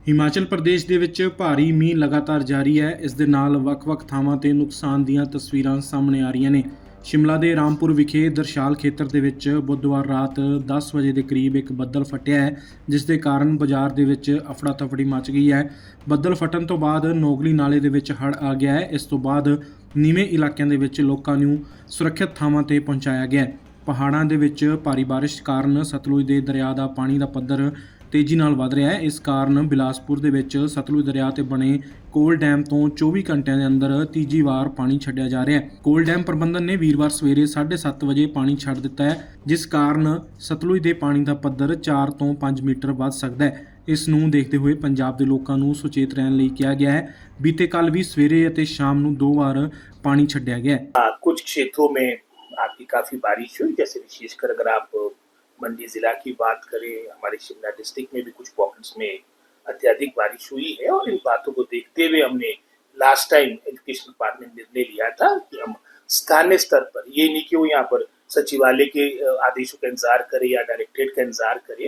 ਹਿਮਾਚਲ ਪ੍ਰਦੇਸ਼ ਦੇ ਵਿੱਚ ਭਾਰੀ ਮੀਂਹ ਲਗਾਤਾਰ ਜਾਰੀ ਹੈ। ਇਸ ਦੇ ਨਾਲ ਵੱਖ-ਵੱਖ ਥਾਵਾਂ ਤੇ ਨੁਕਸਾਨ ਦੀਆਂ ਤਸਵੀਰਾਂ ਸਾਹਮਣੇ ਆ ਰਹੀਆਂ ਨੇ। ਸ਼ਿਮਲਾ ਦੇ ਰਾਮਪੁਰ ਵਿਖੇ ਦਰਸ਼ਾਲ ਖੇਤਰ ਦੇ ਵਿੱਚ ਬੁੱਧਵਾਰ ਰਾਤ 10 ਵਜੇ ਦੇ ਕਰੀਬ ਇੱਕ ਬੱਦਲ ਫਟਿਆ ਹੈ, ਜਿਸ ਦੇ ਕਾਰਨ ਬਾਜ਼ਾਰ ਦੇ ਵਿੱਚ ਅਫੜਾ ਤਫੜੀ ਮਚ ਗਈ ਹੈ। ਬੱਦਲ ਫਟਣ ਤੋਂ ਬਾਅਦ ਨੋਗਲੀ ਨਾਲੇ ਦੇ ਵਿੱਚ ਹੜ੍ਹ ਆ ਗਿਆ ਹੈ। ਇਸ ਤੋਂ ਬਾਅਦ ਨੀਵੇਂ ਇਲਾਕਿਆਂ ਦੇ ਵਿੱਚ ਲੋਕਾਂ ਨੂੰ ਸੁਰੱਖਿਅਤ ਥਾਵਾਂ ਤੇ ਪਹੁੰਚਾਇਆ ਗਿਆ ਹੈ। ਪਹਾੜਾਂ ਦੇ ਵਿੱਚ ਭਾਰੀ ਬਾਰਿਸ਼ ਕਾਰਨ ਸਤਲੁਜ ਦੇ ਦਰਿਆ ਦਾ ਪਾਣੀ ਦਾ ਪੱਧਰ ਤੇਜ਼ੀ ਨਾਲ ਵਧ ਰਿਹਾ ਹੈ। ਇਸ ਕਾਰਨ ਬਿਲਾਸਪੁਰ ਦੇ ਵਿੱਚ ਸਤਲੁਜ ਦਰਿਆ ਤੇ ਬਣੇ ਕੋਲ ਡੈਮ ਤੋਂ 24 ਘੰਟਿਆਂ ਦੇ ਅੰਦਰ ਤੀਜੀ ਵਾਰ ਪਾਣੀ ਛੱਡਿਆ ਜਾ ਰਿਹਾ ਹੈ। ਕੋਲ ਡੈਮ ਪ੍ਰਬੰਧਨ ਨੇ ਵੀਰਵਾਰ ਸਵੇਰੇ 7:30 ਵਜੇ ਪਾਣੀ ਛੱਡ ਦਿੱਤਾ ਹੈ, ਜਿਸ ਕਾਰਨ ਸਤਲੁਜ ਦੇ ਪਾਣੀ ਦਾ ਪੱਧਰ 4 ਤੋਂ 5 ਮੀਟਰ ਵੱਧ ਸਕਦਾ ਹੈ। ਇਸ ਨੂੰ ਦੇਖਦੇ ਹੋਏ ਪੰਜਾਬ ਦੇ ਲੋਕਾਂ ਨੂੰ ਸੁਚੇਤ ਰਹਿਣ ਲਈ ਕਿਹਾ ਗਿਆ ਹੈ। ਬੀਤੇ ਕੱਲ ਵੀ ਸਵੇਰੇ ਅਤੇ ਸ਼ਾਮ ਨੂੰ 2 ਵਾਰ ਪਾਣੀ ਛੱਡਿਆ ਗਿਆ है। कुछ क्षेत्रों में आपकी काफी बारिश हुई, जैसे विशेषकर अगर आप मंडी जिला की बात करें, हमारे शिमला डिस्ट्रिक्ट में भी कुछ पॉकेट्स में अत्यधिक बारिश हुई है। और इन बातों को देखते हुए हमने लास्ट टाइम एजुकेशन डिपार्टमेंट ने निर्णय लिया था कि हम स्थानीय स्तर पर, ये नहीं कि वो यहाँ पर सचिवालय के आदेशों का इंतजार करें या डायरेक्टरेट का इंतजार करें,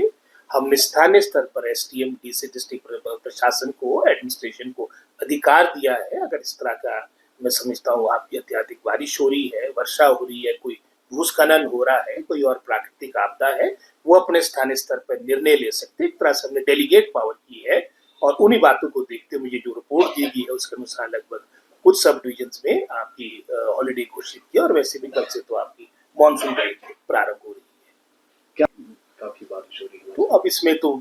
हमने स्थानीय स्तर पर एसडीएम डीसी डिस्ट्रिक्ट प्रशासन को, एडमिनिस्ट्रेशन को अधिकार दिया है। अगर इस तरह का मैं समझता हूँ आपकी अत्यधिक बारिश हो रही है, वर्षा हो रही है, कोई भूस्खलन हो रहा है, कोई और प्राकृतिक आपदा है, वो अपने स्थानीय स्तर पर निर्णय ले सकते हैं। एक तरह से हमने डेलीगेट पावर की है। और उन्हीं बातों को देखते मुझे जो रिपोर्ट दी गई है उसके अनुसार लगभग कुछ सब डिविजन्स में आपकी हॉलीडे घोषित किया। और वैसे भी कल से तो आपकी मानसून प्रारंभ हो रही है। क्या काफी बारिश हो रही है, तो अब इसमें तो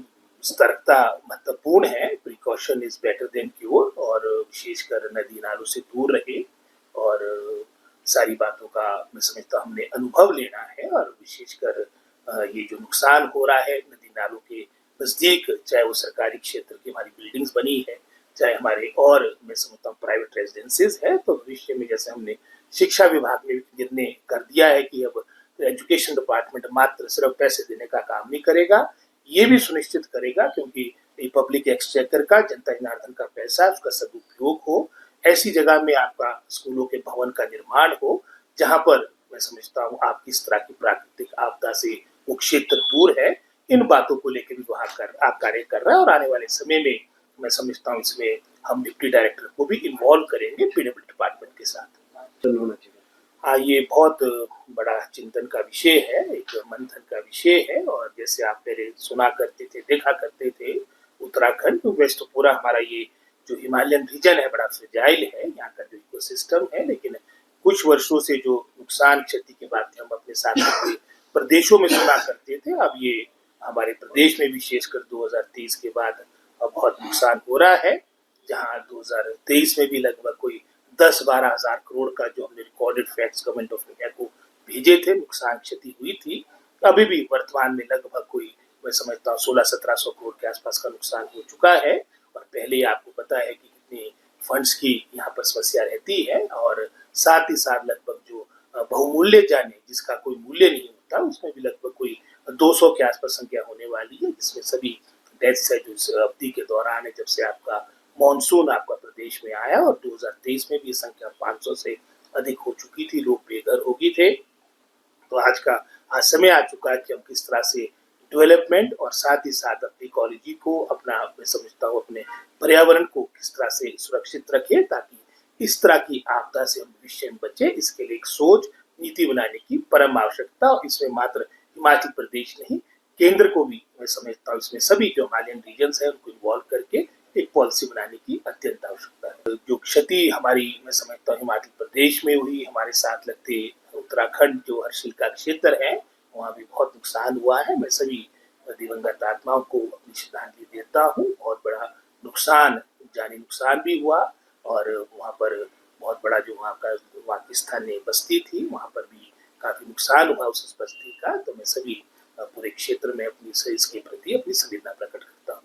सतर्कता महत्वपूर्ण है। Precaution is better than cure. और विशेषकर नदी नालों से दूर रहे और सारी बातों का मैं समझता हूँ हमने अनुभव लेना है। और विशेषकर ये जो नुकसान हो रहा है नदी नालों के नजदीक, चाहे वो सरकारी क्षेत्र की हमारी बिल्डिंग्स बनी है, चाहे हमारे और मैं समझता हूँ प्राइवेट रेजिडेंसीज है, तो भविष्य में जैसे हमने शिक्षा विभाग ने निर्णय कर दिया है कि अब एजुकेशन डिपार्टमेंट मात्र सिर्फ पैसे देने का काम नहीं करेगा, ये भी सुनिश्चित करेगा क्योंकि पब्लिक एक्सचेकर का, जनता जनार्दन का पैसा, उसका सदुपयोग हो। ऐसी जगह में आपका स्कूलों के भवन का निर्माण हो जहां पर मैं समझता हूँ आप किस तरह की प्राकृतिक आपदा से वो क्षेत्र दूर है। इन बातों को लेकर भी विभाग आप कार्य कर रहा है। और आने वाले समय में मैं समझता हूँ इसमें हम डिप्टी डायरेक्टर को भी इन्वॉल्व करेंगे पीडब्ल्यू डिपार्टमेंट के साथ। होना चाहिए। हाँ, ये बहुत बड़ा चिंतन का विषय है, एक मंथन का विषय है। और जैसे आप पहले सुना करते थे, देखा करते थे उत्तराखंड, तो वैसे तो पूरा हमारा ये जो हिमालयन रीजन है बड़ा फ्रेजाइल है, यहाँ का जो इकोसिस्टम है। लेकिन कुछ वर्षों से जो नुकसान क्षति की बातें हम अपने साथ के प्रदेशों में सुना करते थे, अब ये हमारे प्रदेश में विशेषकर 2023 के बाद अब बहुत नुकसान हो रहा है। जहाँ 2023 में भी लगभग कोई 10-12 हजार करोड़ का जो हमने recorded facts government of India को भेजे थे, नुकसान क्षति हुई थी। अभी भी वर्तमान में लगभग कोई मैं समझता हूँ 1600-1700 करोड़ के आसपास का नुकसान हो चुका है। और पहले ही आपको पता है कि कितनी फंड्स की यहाँ पर समस्या रहती है। और साथ ही साथ लगभग जो बहुमूल्य जाने जिसका कोई मूल्य नहीं होता, उसमें भी लगभग कोई 200 के आसपास संख्या होने वाली है, जिसमें सभी डेथ्स है जो अवधि के दौरान है जब से आपका मानसून आपका प्रदेश में आया। और 2023 में भी संख्या 500 से अधिक हो चुकी थी, लोग बेघर हो गए थे। तो आज समय आ चुका है कि हम किस तरह से डेवलपमेंट और साथ ही साथ अपनी इकोलॉजी को, अपना मैं समझता हूँ अपने पर्यावरण को किस तरह से सुरक्षित रखें, ताकि इस तरह की आपदा से हम भविष्य में बचे। इसके लिए एक सोच नीति बनाने की परम आवश्यकता। और इसमें मात्र हिमाचल प्रदेश नहीं, केंद्र को भी मैं समझता हूँ इसमें सभी जो हिमालयन रीजन्स है उनको इन्वॉल्व करके एक पॉलिसी बनाने की अत्यंत आवश्यकता है। जो क्षति हमारी मैं समझता हूँ हिमाचल प्रदेश में हुई, हमारे साथ लगते उत्तराखंड जो हर्षिल का क्षेत्र है वहाँ भी बहुत नुकसान हुआ है। मैं सभी दिवंगत आत्माओं को अपनी श्रद्धांजलि देता हूँ। बहुत बड़ा नुकसान, जानी नुकसान भी हुआ। और वहाँ पर बहुत बड़ा जो वहाँ की स्थानीय बस्ती थी, वहाँ पर भी काफी नुकसान हुआ उस बस्ती का। तो मैं सभी पूरे क्षेत्र में अपनी इसके प्रति अपनी संवेदना प्रकट करता हूँ।